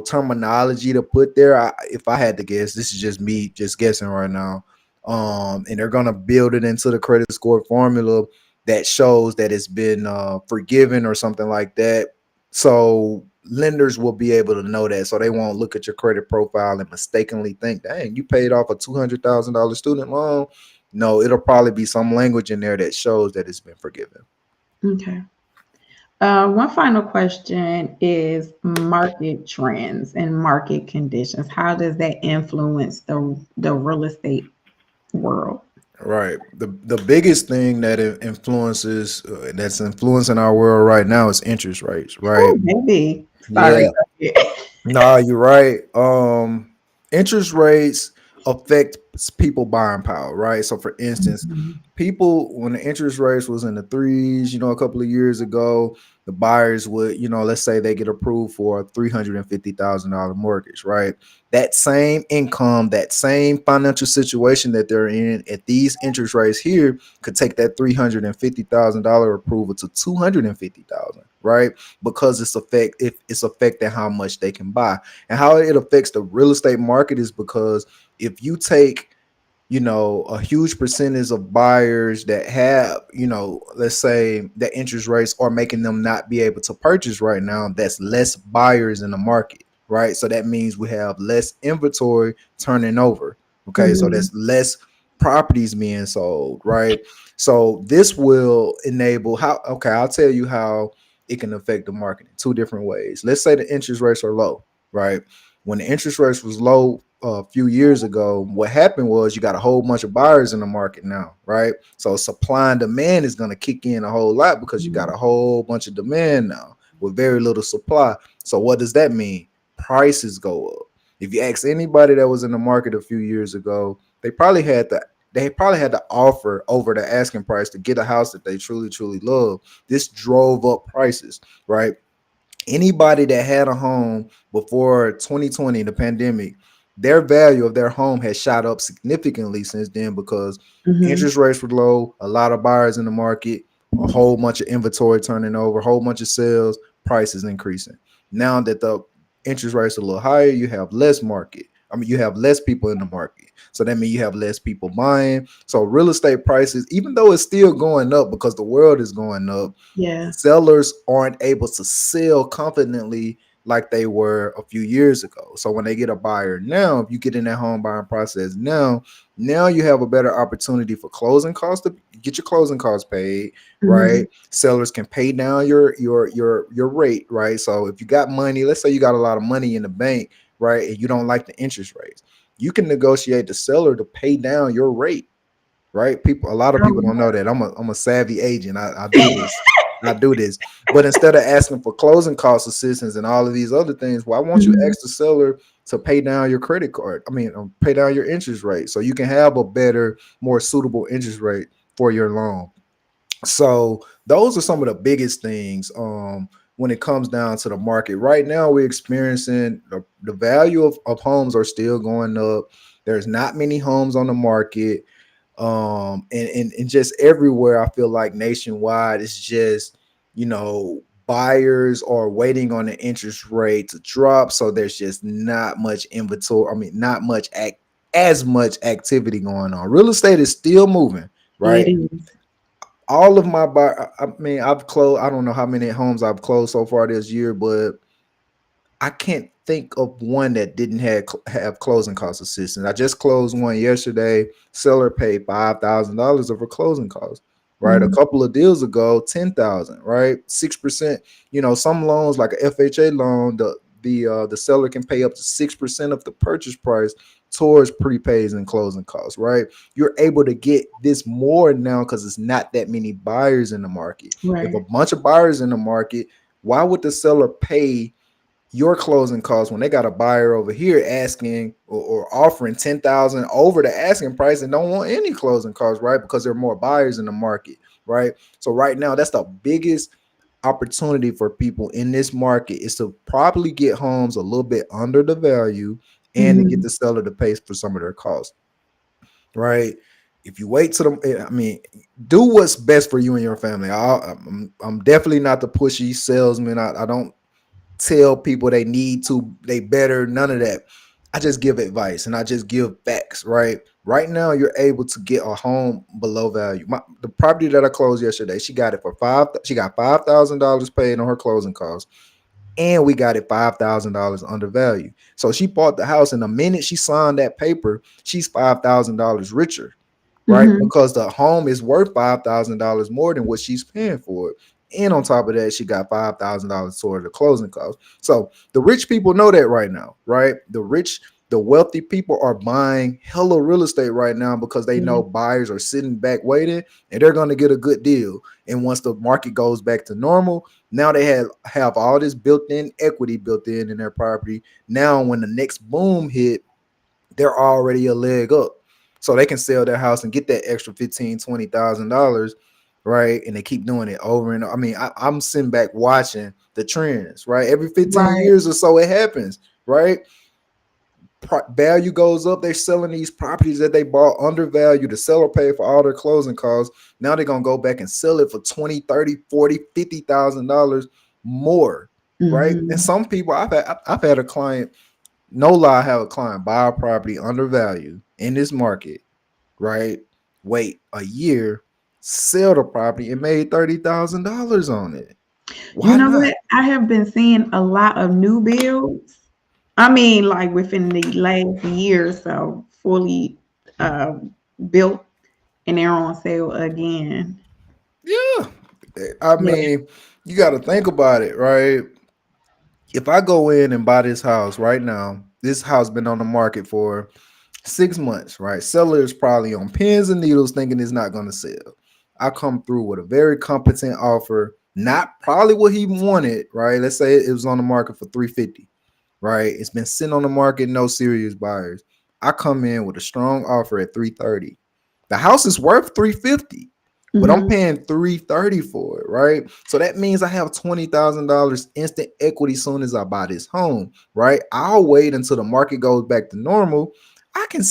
terminology to put there. If I had to guess, this is just me just guessing right now. And they're gonna build it into the credit score formula that shows that it's been forgiven or something like that. So lenders will be able to know that, so they won't look at your credit profile and mistakenly think, "Dang, you paid off a $200,000 student loan." No, it'll probably be some language in there that shows that it's been forgiven. Okay. One final question is market trends and market conditions. How does that influence the real estate world? Right. The biggest thing that influences that's influencing our world right now is interest rates. Right. Oh, baby. Sorry. Yeah. Nah, you're right. Interest rates. affect people buying power, right? So for instance, Mhm. people when the interest rates was in the threes, a couple of years ago, the buyers would, let's say they get approved for a $350,000 mortgage, right? That same income, that same financial situation that they're in at these interest rates here could take that $350,000 approval to 250,000, right? Because it's affecting how much they can buy. And how it affects the real estate market is because if you take a huge percentage of buyers that have, let's say that interest rates are making them not be able to purchase right now, that's less buyers in the market, right? So that means we have less inventory turning over. Okay, so Mhm. that's less properties being sold, right? So this will enable how, okay, I'll tell you how it can affect the market in two different ways. Let's say the interest rates are low, right? When the interest rates was low a few years ago, what happened was you got a whole bunch of buyers in the market now, right? So supply and demand is going to kick in a whole lot because you got Mhm. a whole bunch of demand now with very little supply. So what does that mean? Prices go up. If you ask anybody that was in the market a few years ago, they probably had to offer over the asking price to get a house that they truly truly love. This drove up prices, right? Anybody that had a home before 2020, the pandemic, their value of their home has shot up significantly since then because Mhm. interest rates were low, a lot of buyers in the market, a whole bunch of inventory turning over, a whole bunch of sales, prices increasing. Now that the interest rates are a little higher, you have less market. I mean, you have less people in the market. So that means you have less people buying. So real estate prices, even though it's still going up because the world is going up, Yeah. sellers aren't able to sell confidently like they were a few years ago. So when they get a buyer now, if you get in that home buying process now you have a better opportunity for closing costs to get your closing costs paid, right? Mhm. Sellers can pay down your rate, right? So if you got money, let's say you got a lot of money in the bank, right, and you don't like the interest rates, you can negotiate the seller to pay down your rate, right? A lot of people don't know that. I'm a savvy agent. I do this. I do this. But instead of asking for closing cost assistance and all of these other things, why won't you Mhm. ask the seller to pay down your credit card? I mean, pay down your interest rate so you can have a better, more suitable interest rate for your loan. So those are some of the biggest things when it comes down to the market. Right now, we're experiencing the value of homes are still going up. There's not many homes on the market, and just everywhere. I feel like nationwide it's just, buyers are waiting on the interest rate to drop, so there's just not much inventory. I mean, not much as much activity going on. Real estate is still moving, It right? is. All of my buy I mean, I've closed, I don't know how many homes I've closed so far this year, but I can't think of one that didn't have closing cost assistance. I just closed one yesterday. Seller paid $5,000 over closing costs. Right, a Mhm. couple of deals ago, 10,000. Right, 6%. Some loans like a FHA loan, the seller can pay up to 6% of the purchase price towards prepays and closing costs. Right, you're able to get this more now because it's not that many buyers in the market. If a Right. bunch of buyers in the market, why would the seller pay your closing costs when they got a buyer over here asking or offering 10,000 over the asking price and don't want any closing costs, right? Because there are more buyers in the market, right? So right now, that's the biggest opportunity for people in this market is to probably get homes a little bit under the value and to get Mhm. the seller to pay for some of their costs, right? If you wait to them, I mean, do what's best for you and your family. I'm definitely not the pushy salesman. I don't tell people they need to, they better, none of that. I just give advice and I just give facts, right? Right now, you're able to get a home below value. The property that I closed yesterday, she got $5,000 paid on her closing costs, and we got it $5,000 undervalued. So she bought the house, and the minute she signed that paper, she's $5,000 richer, right? Mhm. Because the home is worth $5,000 more than what she's paying for it. And on top of that, she got $5,000 toward the closing costs. So the rich people know that right now, right? The wealthy people are buying hella real estate right now because they Yeah. know buyers are sitting back waiting and they're going to get a good deal. And once the market goes back to normal, now they have all this built in equity built in their property. Now, when the next boom hit, they're already a leg up. So they can sell their house and get that extra 15, $20,000, right? And they keep doing it over and over. I mean, I'm sitting back watching the trends, right? Every 15 Right. years or so it happens, right? Value goes up. They're selling these properties that they bought undervalued. The seller paid for all their closing costs. Now they're gonna go back and sell it for 20, 30, 40, $50,000 more, right? And Hmm. some people, I've had a client, no lie, I have a client buy a property undervalued in this market, right? Wait a year, sell the property and made $30,000 on it. You Why know not? what? I have been seeing a lot of new builds. I mean, like within the last year or so, fully uh, built and they're on sale again. Yeah. I Yeah. mean, you got to think about it, right? If I go in and buy this house right now, this house been on the market for 6 months, right? Seller is probably on pins and needles thinking it's not going to sell. I come through with a very competent offer, not probably what he wanted, right? Let's say it was on the market for 350, right? It's been sitting on the market, no serious buyers. I come in with a strong offer at 330. The house is worth 350, but I'm Hmm. paying 330 for it, right? So that means I have $20,000 instant equity soon as I buy this home, right? I'll wait until the market goes back to normal. I can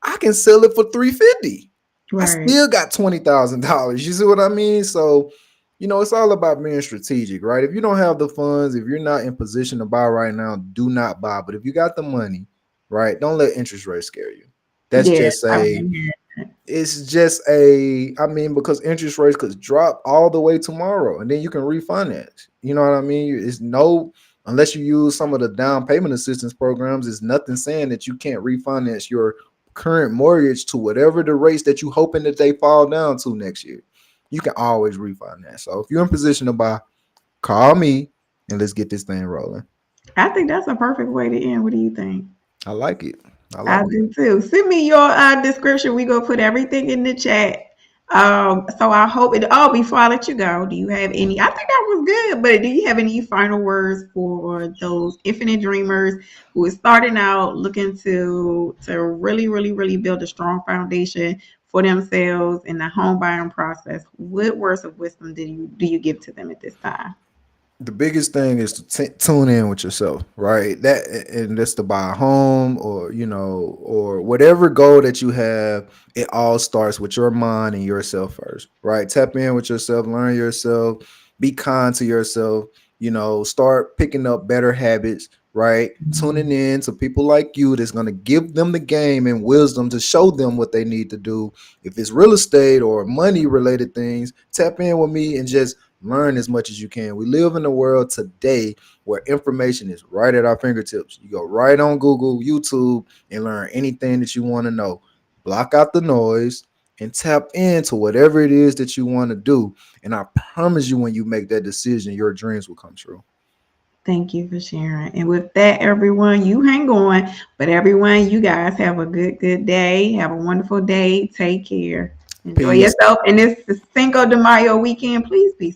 I can sell it for 350. I Right. still got $20,000. You see what I mean? So, it's all about being strategic, right? If you don't have the funds, if you're not in position to buy right now, do not buy. But if you got the money, right, don't let interest rates scare you. That's Yeah. just I've a been here. it's just a I mean, because interest rates could drop all the way tomorrow and then you can refinance. You know what I mean? It's no unless you use some of the down payment assistance programs, it's nothing saying that you can't refinance your current mortgage to whatever the rates that you hoping that they fall down to next year. You can always refinance. So if you're in position to buy, call me and let's get this thing rolling. I think that's a perfect way to end. What do you think? I like it. I I like it. do too. Send me your description. We gonna put everything in the chat. So I hope it. Oh, before I let you go, do you have any? I think that was good. But do you have any final words for those infinite dreamers who is starting out, looking to really, really, really build a strong foundation for themselves in the home buying process? What words of wisdom do you give to them at this time? The biggest thing is to tune in with yourself, right? That and that's to buy a home or or whatever goal that you have. It all starts with your mind and yourself first, right? Tap in with yourself, learn yourself, be kind to yourself. Start picking up better habits, right? Tuning in to people like you that's gonna give them the game and wisdom to show them what they need to do. If it's real estate or money related things, tap in with me and just learn as much as you can. We live in a world today where information is right at our fingertips. You go right on Google, YouTube, and learn anything that you want to know. Block out the noise and tap into whatever it is that you want to do. And I promise you, when you make that decision, your dreams will come true. Thank you for sharing. And with that, everyone, you hang on. But everyone, you guys have a good day. Have a wonderful day. Take care. Enjoy Peace. yourself. And this Cinco de Mayo weekend. Please be